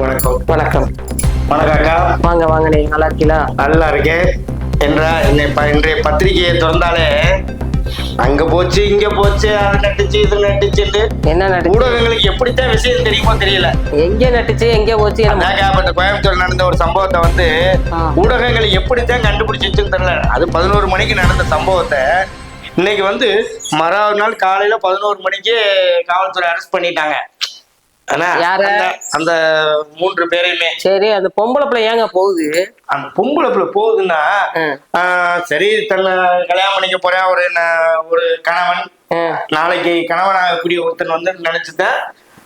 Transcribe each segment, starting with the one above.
வணக்கம். வணக்கம். வணக்கம் அக்கா. வாங்க வாங்க, நீங்க நல்லா இருக்கீங்களா? நல்லா இருக்கேன். இன்றைய பத்திரிகையை திறந்தாலே அங்க போச்சு இங்க போச்சு, அது நட்டுச்சு இது நட்டுச்சுட்டு என்ன நட்டுச்சு? ஊடகங்களுக்கு எப்படித்தான் விஷயம் தெரியுமோ தெரியல. எங்க நட்டுச்சு எங்க போச்சு? இந்த கோயம்புத்தூர் நடந்த ஒரு சம்பவத்தை வந்து ஊடகங்கள் எப்படித்தான் கண்டுபிடிச்சிச்சுன்னு தெரியல. அது 11 மணிக்கு நடந்த சம்பவத்தை இன்னைக்கு வந்து மறாவது நாள் காலையில 11 மணிக்கு காவல்துறை அரெஸ்ட் பண்ணிட்டாங்க. அந்த 3 பேரையுமே. சரி, அந்த பொம்பளை பிள்ளை ஏங்க போகுது? அந்த பொம்பளை பிள்ளை போகுதுன்னா சரி, தன்னை கல்யாணம் பண்ணிக்க போறேன் ஒரு கணவன், நாளைக்கு கணவனாகக்கூடிய ஒருத்தன் வந்து நினைச்சுதான்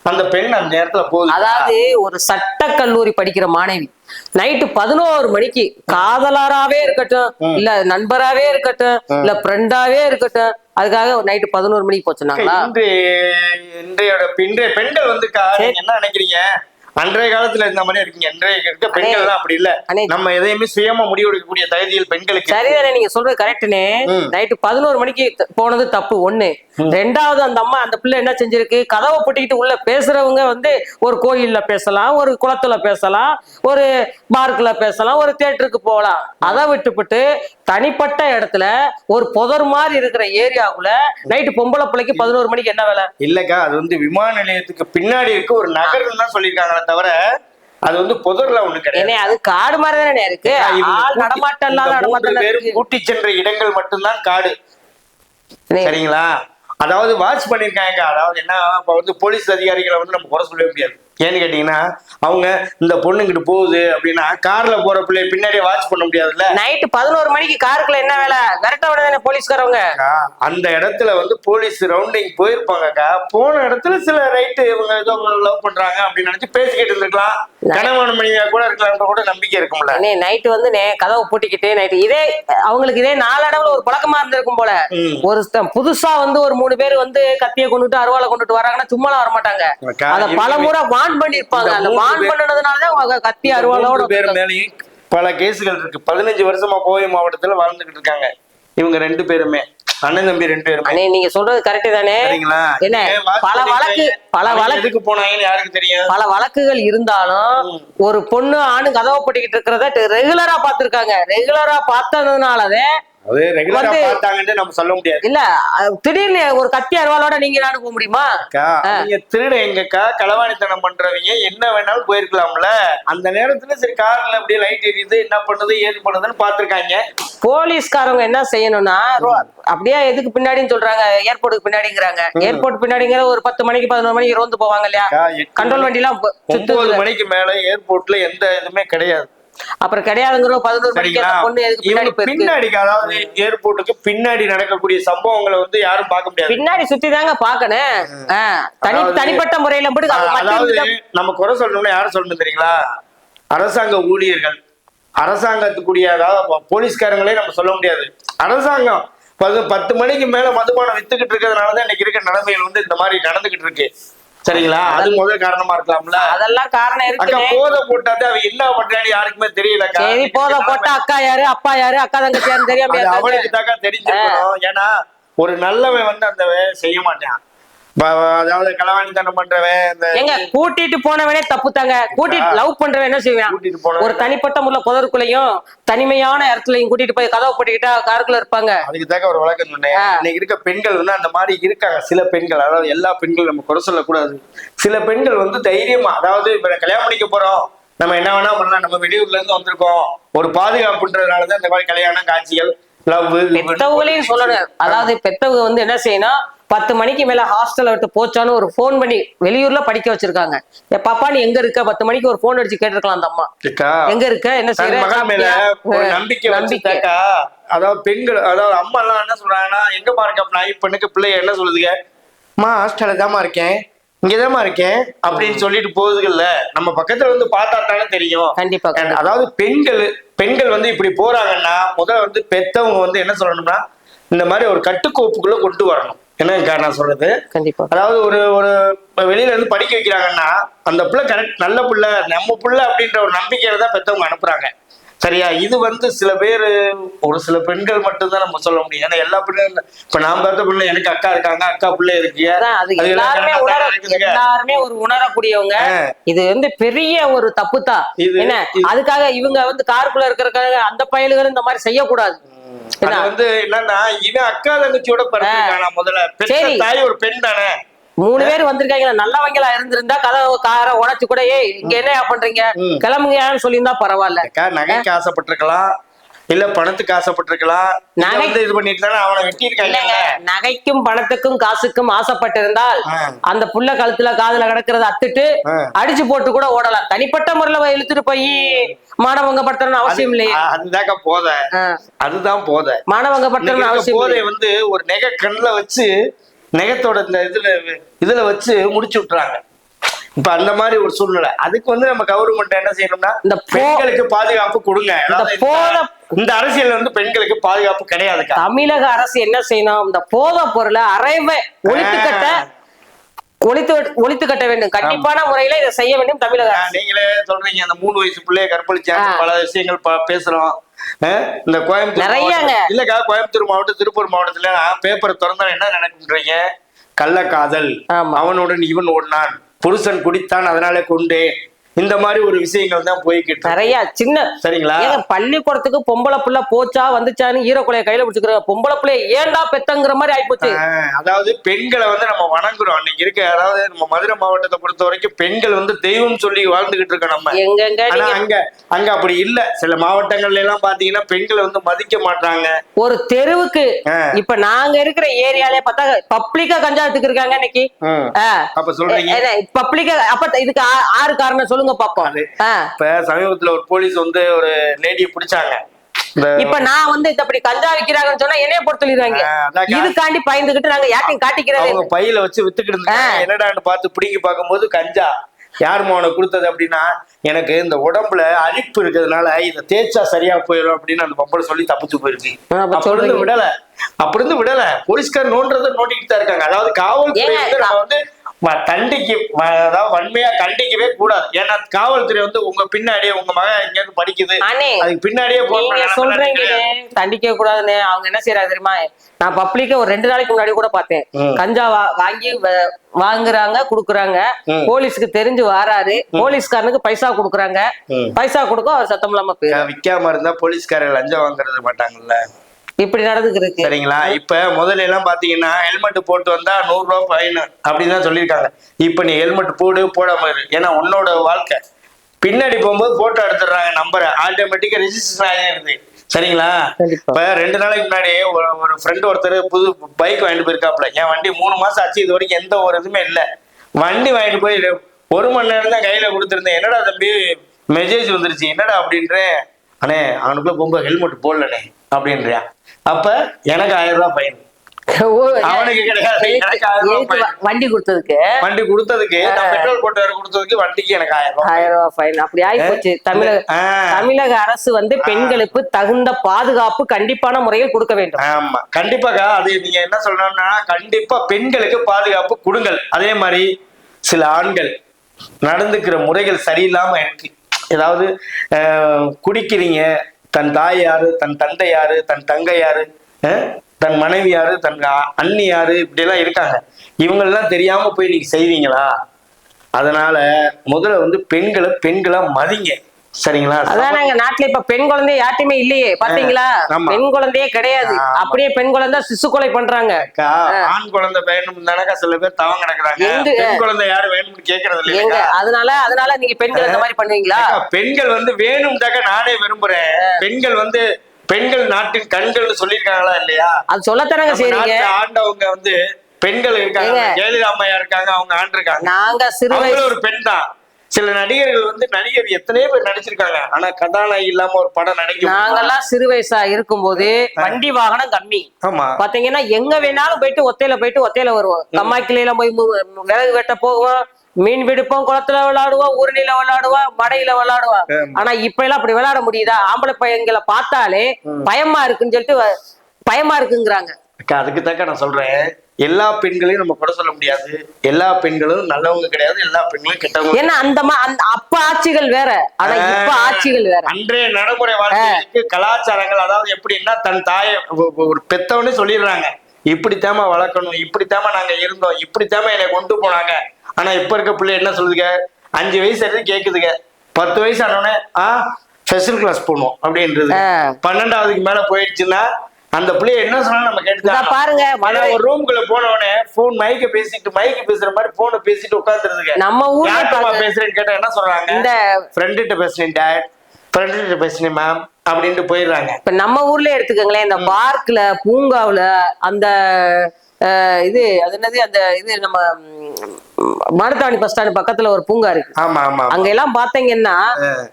அந்த பெண் அந்த நேரத்துல போகுது. அதாவது ஒரு சட்ட கல்லூரி படிக்கிற மாணவி நைட்டு 11 மணிக்கு காதலராவே இருக்கட்டும், இல்ல நண்பராவே இருக்கட்டும், இல்ல ஃப்ரெண்டாவே இருக்கட்டும், அதுக்காக நைட்டு 11 மணிக்கு போச்சுனாங்களா? இன்றைய பெண்கள் வந்து என்ன நினைக்கிறீங்க? அன்றைய காலத்துல இந்த மாதிரி இருக்கீங்க, இன்றைய இருக்க பெண்கள் எல்லாம் அப்படி இல்ல. நம்ம எதையுமே சுயமா முடிவெடுக்கக்கூடிய தகுதியில் பெண்களுக்கு. சரிதானே, நீங்க சொல்றது கரெக்டுனே. நைட்டு 11 மணிக்கு போனது தப்பு ஒண்ணு. ரெண்டாவது, அந்த அம்மா அந்த பிள்ளை என்ன செஞ்சிருக்கு? கதவை பூட்டிக்கிட்டு உள்ள பேசுறவங்க வந்து ஒரு கோயில்ல பேசலாம், ஒரு குளத்துல பேசலாம், ஒரு பார்க்ல பேசலாம், ஒரு தியேட்டருக்கு போகலாம். அதை விட்டுப்பட்டு தனிப்பட்ட இடத்துல ஒரு புதர் மாதிரி இருக்கிற ஏரியாவுல நைட்டு பொம்பளை பிள்ளைக்கு 11 மணிக்கு என்ன வேலை? இல்லக்கா, அது வந்து விமான நிலையத்துக்கு பின்னாடி இருக்க ஒரு நகரம் தான் சொல்லியிருக்காங்களே தவிர அது வந்து புதர்ல ஒண்ணு கிடையாது. அது காடு மாதிரி தானே இருக்கு. ஆள் நடமாட்டம் இல்லாத கூட்டி சென்ற இடங்கள் மட்டும்தான் காடு. சரிங்களா? அதாவது வாட்ச் பண்ணிருக்காங்க. அதாவது என்ன, இப்ப வந்து போலீஸ் அதிகாரிகளை வந்து நம்ம குறை சொல்ல முடியாது. ஏன்னு கேட்டீங்கன்னா, அவங்க இந்த பொண்ணுங்கிட்டு போகுது அப்படின்னா கார்ல போற பிள்ளை பின்னாடியே வாட்ச் பண்ண முடியாதுல்ல. நைட்டு 11 மணிக்கு காருக்குள்ள என்ன வேலை? கரெக்டா விட போலீஸ்காரவங்க அந்த இடத்துல வந்து போலீஸ் ரவுண்டிங் போயிருப்பாங்கக்கா. போன இடத்துல சில ரைட்டு இவங்க ஏதோ லவ் பண்றாங்க அப்படின்னு நினைச்சு பேசிக்கிட்டு இருந்திருக்கலாம். கணவன் மனைவியா கூட இருக்கலாம் கூட நம்பிக்கை இருக்கும்ல. நைட்டு வந்து கதவை பூட்டிக்கிட்டு நைட்டு இதே அவங்களுக்கு இதே நாளடவுல ஒரு பழக்கமா இருந்திருக்கும் போல. ஒரு புதுசா வந்து ஒரு 3 பேர் வந்து கத்தியை கொண்டுட்டு அருவாளை கொண்டுட்டு வராங்கன்னா சும்மாலாம் வரமாட்டாங்க. அத பலமுறை வான் பண்ணிருப்பாங்க. அந்த வான் பண்ணதுனாலதான் கத்தி அருவாளோட பேர் மேலேயும் பல கேசுகள் இருக்கு. 15 வருஷமா கோவை மாவட்டத்துல வாழ்ந்துகிட்டு இருக்காங்க இவங்க 2 பேருமே, அண்ணன் தம்பி 2 பேருமே. நீங்க சொல்றது கரெக்ட் தானே? என்ன பல வழக்கு போனாங்கன்னு யாருக்கு தெரியும்? பல வழக்குகள் இருந்தாலும் ஒரு பொண்ணு ஆணு கதவை போட்டிக்கிட்டு இருக்கிறத ரெகுலரா பாத்துருக்காங்க. ரெகுலரா பார்த்ததுனாலதான் நம்ம சொல்ல முடியாது. இல்ல திடீர்னு ஒரு கத்தி அருவாளோட நீங்க நானும் போக முடியுமா? நீங்க திருட எங்கக்கா களவாணித்தனம் பண்றவங்க என்ன வேணாலும் போயிருக்கலாம்ல. அந்த நேரத்துல சரி கார்ல அப்படியே லைட் எரியுது, என்ன பண்ணுது ஏது பண்ணுதுன்னு பாத்துருக்காங்க. போலீஸ்காரங்க என்ன செய்யணும்னா, அப்படியே எதுக்கு பின்னாடின்னு சொல்றாங்க, ஏர்போர்ட்டுக்கு பின்னாடிங்கிறாங்க. ஏர்போர்ட் பின்னாடிங்கிற ஒரு 10 மணிக்கு 11 மணிக்கு ரோந்து போவாங்க இல்லையா? கண்ட்ரோல் வண்டி எல்லாம் 9 மணிக்கு மேல ஏர்போர்ட்ல எந்த இதுமே கிடையாது. அப்புறம் கிடையாதுங்கிற 11 மணிக்கு பொண்ணு எதுக்கு பின்னாடி, அதாவது ஏர்போர்ட்டுக்கு பின்னாடி நடக்கக்கூடிய சம்பவங்களை வந்து யாரும் பார்க்க முடியாது. பின்னாடி சுத்தி தாங்க பாக்கணும். தனிப்பட்ட முறையில அதாவது நம்ம குறை சொல்லணும்னா யாரும் சொல்லணும் தெரியுங்களா? அரசாங்க ஊழியர்கள், அரசாங்கத்துக்குரிய, அதாவது போலீஸ்காரங்களே நம்ம சொல்ல முடியாது. அரசாங்கம் 10 மணிக்கு மேல மதுபானம் வித்துக்கிட்டு இருக்கிறதுனாலதான் இன்னைக்கு இருக்கிற நிலைமைகள் வந்து இந்த மாதிரி நடந்துகிட்டு இருக்கு. சரிங்களா? அது முதல் காரணமா இருக்கலாம்ல. அதெல்லாம் காரணம் இருக்கு. போதை போட்டாது அவ என்ன பண்றான்னு யாருக்குமே தெரியலக்கா. போதை போட்டா அக்கா யாரு அப்பா யாரு அக்கா தங்கச்சி யாரு தெரியாம அவனுக்கு தாக்கா தெரிஞ்சிருக்கணும். ஏன்னா ஒரு நல்லவன் வந்து அந்த வேலை செய்ய மாட்டான். அதாவது களவாணித்தனம் பண்றவன், கூட்டிட்டு போனவனே தப்பு தாங்க. கூட்டிட்டு லவ் பண்றவன் என்ன செய்வான்? ஒரு தனிப்பட்ட முறையில புதருக்குள்ளையும் தனிமையான இடத்துலயும் கூட்டிட்டு போய் கதவை போட்டுக்கிட்டா காருக்குள்ள இருப்பாங்க. அதுக்கு தாக்க ஒரு வழக்கம் சொன்னேன். இன்னைக்கு இருக்க பெண்கள் வந்து அந்த மாதிரி இருக்காங்க. சில பெண்கள், அதாவது எல்லா பெண்கள் நம்ம குறை சொல்லக்கூடாது. சில பெண்கள் வந்து தைரியமா, அதாவது இப்ப கல்யாணம் பண்ணிக்க போறோம், நம்ம என்ன வேணா பண்ணலாம், நம்ம வெளியூர்ல இருந்து வந்திருக்கோம், ஒரு பாதுகாப்புன்றதுனாலதான் இந்த மாதிரி கல்யாணம் காட்சிகள் பெத்தவங்களையும் சொல்லணும். அதாவது பெத்தவங்க வந்து என்ன செய்யணும், 10 மணிக்கு மேல ஹாஸ்டல்ல விட்டு போச்சான்னு ஒரு போன் பண்ணி வெளியூர்ல படிக்க வச்சிருக்காங்க. பாப்பா நீ எங்க இருக்க? 10 மணிக்கு ஒரு போன் அடிச்சு கேட்டிருக்கலாம் அந்த அம்மா. எங்க இருக்க, என்ன செய்யற? நம்பிக்கை. அதாவது பெண்கள், அதாவது அம்மா எல்லாம் என்ன சொல்றாங்கன்னா, எங்க பாருங்க பெண்ணுக்கு பிள்ளைய என்ன சொல்லுதுங்க, அம்மா ஹாஸ்டல்ல தாமா இருக்கேன், இங்கதாம்மா இருக்கேன் அப்படின்னு சொல்லிட்டு போகுதுல்ல. நம்ம பக்கத்துல வந்து பார்த்தா தானே தெரியும். கண்டிப்பா. அதாவது பெண்கள் வந்து இப்படி போறாங்கன்னா முதல்ல வந்து பெத்தவங்க வந்து என்ன சொல்லணும்னா, இந்த மாதிரி ஒரு கட்டுக்கோப்புக்குள்ள கொண்டு வரணும். என்னக்கா நான் சொல்றது? கண்டிப்பா. அதாவது ஒரு வெளியில இருந்து படிக்க வைக்கிறாங்கன்னா அந்த பிள்ளை கரெக்ட் நல்ல பிள்ளை, நம்ம பிள்ளை அப்படின்ற ஒரு நம்பிக்கையில தான் பெத்தவங்க அனுப்புறாங்க. சரியா? இது வந்து சில பேர், ஒரு சில பெண்கள் மட்டும்தான் நம்ம சொல்ல முடியும். ஏன்னா எல்லா பெண்களும், இப்ப நான் பார்த்த பிள்ளை, எனக்கு அக்கா இருக்காங்க, அக்கா பிள்ளை இருக்கிய, அது எல்லாருமே ஒரு உணரக்கூடியவங்க. இது வந்து பெரிய ஒரு தப்பு தான். என்ன அதுக்காக இவங்க வந்து காருக்குள்ள இருக்கிறக்காக அந்த பயல்கள் இந்த மாதிரி செய்யக்கூடாது. வந்து என்னன்னா, இவன் அக்கா தங்கச்சியோட பிறந்திருக்கானா முதல்ல, பெற்ற தாய் ஒரு பெண் தானே. 3 பேர் வந்திருக்காங்க, நல்லவங்களா இருந்திருந்தா கதவு காரை உடைச்சு கூட, இங்க என்ன பண்றீங்க கிளம்புங்கன்னு சொல்லியிருந்தா பரவாயில்ல. நகைக்கு ஆசைப்பட்டிருக்கலாம், இல்ல பணத்துக்கு ஆசைப்பட்டிருக்கலாம், இது பண்ணிட்டு அவனை வெட்டியிருக்காங்க. நகைக்கும் பணத்துக்கும் காசுக்கும் ஆசைப்பட்டிருந்தால் அந்த புள்ள கழுத்துல காதுல கிடக்கிறத அத்துட்டு அடிச்சு போட்டு கூட ஓடலாம். தனிப்பட்ட முறையில இழுத்துட்டு போய் மானவங்க படுத்தணும்னு அவசியம் இல்லையே. அதுதாங்க போத, அதுதான் போத. மானவங்க படுத்தணும்னு அவசியம். போதை வந்து ஒரு நெகை கண்ணுல வச்சு, நெகத்தோட இந்த இதுல வச்சு முடிச்சு விட்டுறாங்க. இப்ப அந்த மாதிரி ஒரு சூழ்நிலை. அதுக்கு வந்து நம்ம கவர்மெண்ட் என்ன செய்யணும்னா, இந்த பெண்களுக்கு பாதுகாப்பு கொடுங்க. இந்த அரசியல் வந்து பெண்களுக்கு பாதுகாப்பு கிடையாது. தமிழக அரசு என்ன செய்யணும், இந்த போதை பொருளை அரைவை ஒழித்து கட்ட வேண்டும். கண்டிப்பான முறையில இதை செய்ய வேண்டும் தமிழக அரசு. நீங்களே சொல்றீங்க, அந்த 3 வயசு பிள்ளைய கற்பழிச்சாங்க, பல விஷயங்கள் பேசுறோம். இந்த கோயம்புத்தூர் நிறையங்க இல்லக்கா, கோயம்புத்தூர் மாவட்டம், திருப்பூர் மாவட்டத்துல பேப்பரை திறந்தா என்ன நினைக்கின்றீங்க? கள்ளக்காதல், அவனுடன் இவன் ஓடினான், புருஷன் குடித்தான் அதனால கொண்டு, இந்த மாதிரி ஒரு விஷயங்கள் தான் போய்கிட்டு நிறைய சின்ன. சரிங்களா? பள்ளிக்கூடத்துக்கு பொம்பளை புள்ள போச்சா வந்துச்சான்னு ஈரக்குலைய கையில பிடிச்சுக்கிற பொம்பளை பிள்ளைய ஏண்டா பெத்தங்கிற மாதிரி ஆயிப்போச்சு. அதாவது பெண்களை வந்து நம்ம வணங்குறோம் அன்னைக்கு இருக்க. அதாவது நம்ம மதுரை மாவட்டத்தை பொறுத்த வரைக்கும் பெண்கள் வந்து தெய்வம் சொல்லி வாழ்ந்துகிட்டு இருக்கோம் நம்ம. அங்க அப்படி இல்ல. சில மாவட்டங்கள்ல எல்லாம் பாத்தீங்கன்னா பெண்களை வந்து மதிக்க மாட்டாங்க. ஒரு தெருவுக்கு இப்ப நாங்க இருக்கிற ஏரியாலே பார்த்தா பப்ளிக்கா கஞ்சா எடுத்துக்கிருக்காங்க இன்னைக்கு. அப்ப சொல்றீங்க பப்ளிக்கா. அப்ப இதுக்கு 6 காரணம் சொல்லுங்க பாப்போம். இப்ப சமீபத்துல ஒரு போலீஸ் வந்து ஒரு லேடியை பிடிச்சாங்க. இப்ப நான் வந்து அப்படி கஞ்சா விக்கிறாங்கன்னு சொன்னா என்னைய போட்டு சொல்லிடுவாங்க. இதுக்காண்டி பயந்துகிட்டு நாங்க யாரையும் காட்டிக்கிறோம். பையில வச்சு வித்துக்கிட்டு இருந்தாங்க. என்னடான்னு பார்த்து பிடிங்கி பார்க்கும்போது கஞ்சா. யாருமா உனக்கு கொடுத்தது அப்படின்னா, எனக்கு இந்த உடம்புல அரிப்பு இருக்கிறதுனால இதை தேய்ச்சா சரியா போயிடும் அப்படின்னு அந்த பொம்பளை சொல்லி தப்பிச்சு போயிருக்கு. அப்படி இருந்து விடல. போலீஸ்கார் நோன்றதை நோண்டிக்கிட்டு தான் இருக்காங்க. அதாவது காவல்துறை வந்து தண்டிக்கு, அதாவது வன்மையா கண்டிக்கவே கூடாது. ஏன்னா காவல்துறை வந்து உங்க பின்னாடியே உங்க மகன் எங்கேயாவது படிக்குது, அதுக்கு பின்னாடியே சொல்றீங்க தண்டிக்க கூடாதுன்னு. அவங்க என்ன செய்யறாங்க தெரியுமா? நான் பப்ளிக்கா ஒரு 2 நாளைக்கு முன்னாடி கூட பார்த்தேன். கஞ்சா வாங்கி வாங்குறாங்க, குடுக்குறாங்க. போலீஸுக்கு தெரிஞ்சு வராரு, போலீஸ்காரனுக்கு பைசா குடுக்குறாங்க. பைசா கொடுக்க அவர் சத்தம் இல்லாம போய் விக்காம இருந்தா போலீஸ்காரர் லஞ்சம் வாங்குறது மாட்டாங்கல்ல. இப்படி நடந்துருக்கு. சரிங்களா? இப்ப முதல்ல எல்லாம் பாத்தீங்கன்னா ஹெல்மெட் போட்டு வந்தா 100 ரூபாய் ஃபைன் அப்படின்னு தான் சொல்லியிருக்காங்க. இப்ப நீ ஹெல்மெட் போடு, போடாம இரு. ஏன்னா உன்னோட வாழ்க்கை. பின்னாடி போகும்போது போட்டோ எடுத்துடுறாங்க, நம்பரை ஆட்டோமேட்டிக்கா ரெஜிஸ்ட்ரேஷன் ஆகிடுது. சரிங்களா? இப்ப 2 நாளைக்கு முன்னாடி ஒரு ஃப்ரெண்ட் ஒருத்தர் புது பைக் வாங்கிட்டு போயிருக்காப்ல. என் வண்டி 3 மாசம் ஆச்சு, இது வரைக்கும் எந்த ஒரு இதுவுமே இல்லை. வண்டி வாங்கிட்டு போய் 1 மணி நேரம் தான் கையில கொடுத்துருந்தேன். என்னடா தம்பி மெசேஜ் வந்துருச்சு, என்னடா அப்படின்றேன். அண்ணே அவனுக்குள்ள போகும்போது ஹெல்மெட் போடலண்ணே அப்படின்றியா. அப்ப எனக்கு 1000 ரூபாய் ஃபைன். அவனுக்கு கிடையாது, எனக்கு 1000 ரூபாய் வண்டி கொடுத்ததுக்கு. பெட்ரோல் போட்டு வர கொடுத்ததுக்கு வண்டிக்கு எனக்கு 1000 ரூபாய் ஃபைன். அப்படி ஆயிப்போச்சு. தமிழக அரசு வந்து பெண்களுக்கு தகுந்த பாதுகாப்பு கண்டிப்பான முறையில் கொடுக்க வேண்டும். ஆமா, கண்டிப்பாக. அது நீங்க என்ன சொல்லணும்னா, கண்டிப்பா பெண்களுக்கு பாதுகாப்பு கொடுங்கள். அதே மாதிரி சில ஆண்கள் நடந்துக்கிற முறைகள் சரியில்லாம இருக்கு. ஏதாவது குடிக்கிறீங்க, தன் தாய் யாரு, தன் தந்தை யாரு, தன் தங்கை யாரு, தன் மனைவி யாரு, தன் அண்ணி யாரு, இப்படி எல்லாம் இருக்காங்க. இவங்கெல்லாம் தெரியாம போய் நீங்க செய்வீங்களா? அதனால முதல்ல வந்து பெண்களை மதிங்க. சரிங்களா? அதான் நாங்க நாட்டுல இப்ப பெண் குழந்தை யார்ட்டுமே இல்லையே. பாத்தீங்களா? பெண் குழந்தையே கிடையாது. அப்படியே பெண் குழந்தை சிசு கொலை பண்றாங்க. ஆண் குழந்தை வேணும் தானக்கா சில பேர் தவம் கிடக்குறாங்க. பெண் குழந்தை யாரும் வேணும்னு கேக்குறது இல்லையா? அதனால நீங்க பெண்கள் இந்த மாதிரி பண்ணுவீங்களா? பெண்கள் வந்து வேணும் தாக்க நானே விரும்புறேன். பெண்கள் நாட்டின் கண்கள் சொல்லிருக்காங்களா இல்லையா? அது சொல்லத்தானங்க செய்றீங்க. ஆண்டவங்க வந்து பெண்கள் இருக்காங்க. ஜெயலலிதா அம்மையா இருக்காங்க, அவங்க ஆண்டிருக்காங்க. நாங்க சிறு வயசுல ஒரு பெண் தான். சில நடிகர்கள் வந்து நடிகர் எத்தனையோ பேர் நடிச்சிருக்காங்க, ஆனா கதாநாயகி இல்லாம ஒரு படம் நடிக்கும். நாங்கெல்லாம் சிறு வயசா இருக்கும் போது வண்டி வாகனம் கம்மி. பாத்தீங்கன்னா எங்க வேணாலும் போயிட்டு ஒத்தையில வருவோம். கம்மாக்கில போய் விறகு வெட்ட போவோம், மீன் பிடிப்போம், குளத்துல விளையாடுவோம், ஊரணியில விளையாடுவோம், மடையில விளையாடுவோம். ஆனா இப்ப எல்லாம் அப்படி விளையாட முடியுதா? ஆம்பளை பையன்களை பார்த்தாலே பயமா இருக்குன்னு சொல்லிட்டு பயமா இருக்குங்கிறாங்க. அதுக்கு தாக்க நான் சொல்றேன், எல்லா பெண்களையும் நம்ம குறை சொல்ல முடியாது. எல்லா பெண்களும் நல்லவங்க கிடையாது, எல்லா பெண்களும் கெட்டவங்க. ஏன்னா அந்த அப்ப ஆட்சிகள் வேற, ஆனா இப்ப ஆட்சிகள் வேற. அன்றைய நடைமுறை வாழ்க்கைக்கு கலாச்சாரங்கள், அதாவது எப்படின்னா தன் தாயை ஒரு பெத்தவனே சொல்லிடுறாங்க, இப்படித்தாம வளர்க்கணும், இப்படித்தாம நாங்க இருந்தோம், இப்படித்தாம என்னை கொண்டு போனாங்க. ஆனா இப்ப இருக்க பிள்ளை என்ன சொல்லுதுங்க, 5 வயசு எடுத்து கேக்குதுங்க, 10 வயசு ஆனோடனே ஸ்பெஷல் கிளாஸ் போகணும் அப்படின்றது. 12ஆவதுக்கு மேல போயிடுச்சுன்னா அந்த பிள்ளைய என்ன சொன்னாலும் நம்ம கேட்டுதான் பாருங்க. ஒரு ரூம்குள்ள போனவனே போன் மைக்க பேசிட்டு, மைக்கு பேசுற மாதிரி போனை பேசிட்டு உட்காந்துருதுங்க. நம்ம ஊர்ல பேசுறேன்னு கேட்டா என்ன சொல்றாங்க, ஃப்ரெண்ட் கிட்ட பேசுறேன் டாட், ஃப்ரெண்ட் கிட்ட பேசுறேன் மேம் அப்படின்ட்டு போயிடுறாங்க. இப்ப நம்ம ஊர்ல எடுத்துக்கோங்களேன், இந்த பார்க்ல, பூங்காவுல, அந்த இது அது என்னது, அந்த இது நம்ம மருதாணி பஸ் ஸ்டாண்ட் பக்கத்துல ஒரு பூங்கா இருக்கு. ஆமா ஆமா. அங்க எல்லாம் பாத்தீங்கன்னா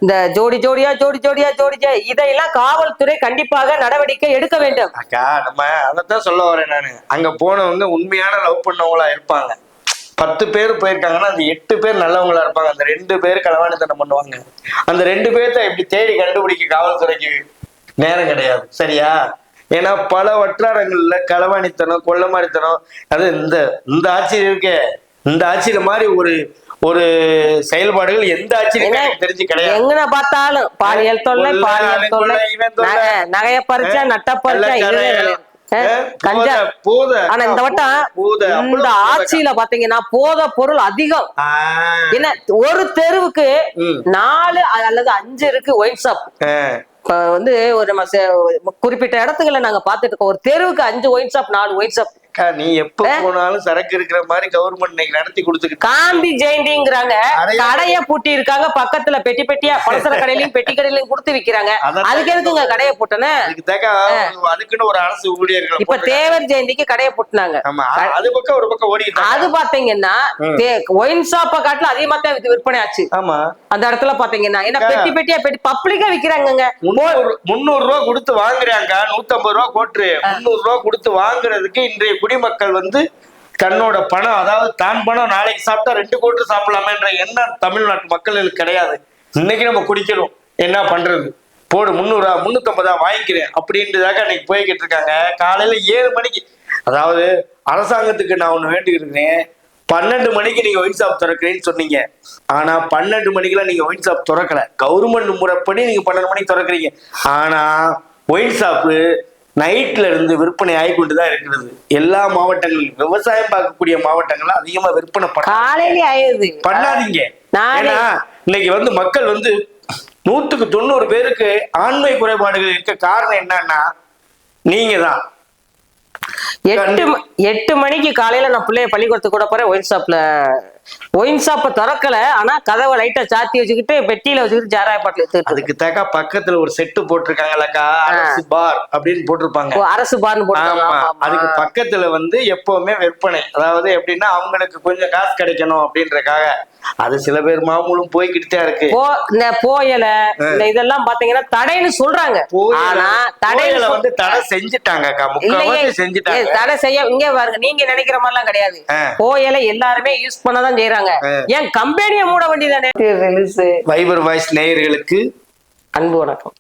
இந்த ஜோடி ஜோடியா இதையெல்லாம் காவல்துறை கண்டிப்பாக நடவடிக்கை எடுக்க வேண்டும். அக்கா நம்ம அதைத்தான் சொல்ல வரேன் நானு. அங்க போனவங்க உண்மையான லவ் பண்ணவங்களா இருப்பாங்க. 10 பேர் போயிருக்காங்கன்னா அந்த 8 பேர் நல்லவங்களா இருப்பாங்க, அந்த 2 பேர் களவாணித்தனம் பண்ணுவாங்க. அந்த 2 பேர்த்த எப்படி தேடி கண்டுபிடிக்க காவல்துறைக்கு நேரம் கிடையாது, சரியா? ஏன்னா பல வட்டாரங்கள்ல களவாணித்தனம், கொள்ளமாரித்தனம், அது இந்த ஆட்சியில் இருக்கே, இந்த ஆட்சியில மாதிரி ஒரு செயல்பாடுகள் எந்த ஆட்சியிலும் தெரிஞ்சு கிடையாது. எங்க பார்த்தாலும் பாலியல் தொல்லை, நகைய பறிச்சா, நட்ட பறிச்சா, ஆனா இந்த வட்டம் இந்த ஆட்சியில பாத்தீங்கன்னா போதை பொருள் அதிகம். என்ன, ஒரு தெருவுக்கு 4 அல்லது 5 இருக்கு ஒயின் ஷாப். இப்ப வந்து ஒரு குறிப்பிட்ட இடத்துக்குள்ள நாங்க பாத்துட்டு இருக்கோம், ஒரு தெருவுக்கு 5 ஒயின் ஷாப், 4 ஒயின் ஷாப். நீ எப்ப போனாலும் சரக்கு இருக்கிற மாதிரி கவர்மெண்ட் இன்னைக்கு நடத்தி கொடுத்துருக்கு. காந்தி ஜெயந்திங்கிறாங்க, கடைய பூட்டி இருக்காங்க, பக்கத்துல பெட்டி பெட்டியா பலசர கடையிலயும் பெட்டி கடையிலயும் கொடுத்து விக்கிறாங்க. அதுக்கு எதுக்குங்க கடைய போட்டன? அதுக்குன்னு ஒரு அரசு ஊழியர்கள். இப்ப தேவர் ஜெயந்திக்கு கடைய போட்டுனாங்க. அது பக்கம் ஒரு பக்கம் ஓடி. அது பாத்தீங்கன்னா ஒயின் ஷாப்ப காட்டுல அதிகமா தான் விற்பனை ஆச்சு. ஆமா, அந்த இடத்துல பாத்தீங்கன்னா என்ன பெட்டி பெட்டியா பெட்டி பப்ளிக்கா விக்கிறாங்க. 300 ரூபா கொடுத்து வாங்குறாங்க, 150 ரூபா கோட்டு. 300 ரூபா கொடுத்து வாங்குறதுக்கு இன்றைய குடிமக்கள் வந்து தன்னோட பணம், அதாவது தான் பணம் நாளைக்கு சாப்பிட்டா 2 கோட்டு சாப்பிடலாமேன்ற எண்ணம் தமிழ்நாட்டு மக்களுக்கு கிடையாது. இன்னைக்கு நம்ம குடிக்கணும், என்ன பண்றது, போடு 300 350 வாங்கிக்கிறேன் அப்படின்றதாக அன்னைக்கு போய்கிட்டு இருக்காங்க. காலையில 7 மணிக்கு, அதாவது அரசாங்கத்துக்கு நான் ஒண்ணு வேண்டிக்கிட்டு இருக்கேன், 12 மணிக்கு நீங்க ஒயின் ஷாப் திறக்கிறேன்னு சொன்னீங்க. ஆனா 12 மணிக்கெல்லாம் நீங்க ஒயின் ஷாப் திறக்கல. கவர்மெண்ட் முறைப்படி நீங்க 12 மணிக்கு திறக்கிறீங்க. ஆனா ஒயின் ஷாப்பு நைட்ல இருந்து விற்பனை ஆகிக்கொண்டுதான் இருக்கிறது. எல்லா மாவட்டங்களிலும் விவசாயம் பார்க்கக்கூடிய மாவட்டங்கள்ல அதிகமா விற்பனை பண்ணாதீங்க. ஏன்னா இன்னைக்கு வந்து மக்கள் வந்து 100க்கு 90 பேருக்கு ஆண்மை குறைபாடுகள் இருக்க காரணம் என்னன்னா நீங்க தான். 8 மணிக்கு காலையில நான் பிள்ளைய பள்ளிக்கூடத்துக்கு கூட போறேன், ஒயின் ஷாப்ப திறக்கல. ஆனா கதவை லைட்டா சாத்தி வச்சுக்கிட்டு பெட்டியில வச்சுக்கிட்டு ஜாராய பாட்டில். அதுக்கு தக்கா பக்கத்துல ஒரு செட்டு போட்டிருக்காங்கல்லக்கா, அரசு பார் அப்படின்னு போட்டிருப்பாங்க. அரசு பார்னு போட்டிருக்காங்க. அதுக்கு பக்கத்துல வந்து எப்பவுமே விற்பனை, அதாவது எப்படின்னா அவங்களுக்கு கொஞ்சம் காசு கிடைக்கணும் அப்படின்றக்காக. அது சில பேர் மாமூலும் போய்கிட்டு தான் இருக்கு. இந்த போயல இந்த இதெல்லாம் பாத்தீங்கன்னா தடைன்னு சொல்றாங்க. ஆனா தடையில வந்து தடை செஞ்சுட்டாங்கக்கா, முக்கால்வாசி செஞ்சுட்டாங்க. தடை செய்ய இங்க பாருங்க, நீங்க நினைக்கிற மாதிரி எல்லாம் கிடையாது. போயல எல்லாருமே யூஸ் பண்ணதான் செய்யறாங்க. ஏன் கம்பெனியை மூட வேண்டியதானே? வைபர் வாய்ஸ் நேயர்களுக்கு அன்பு வணக்கம்.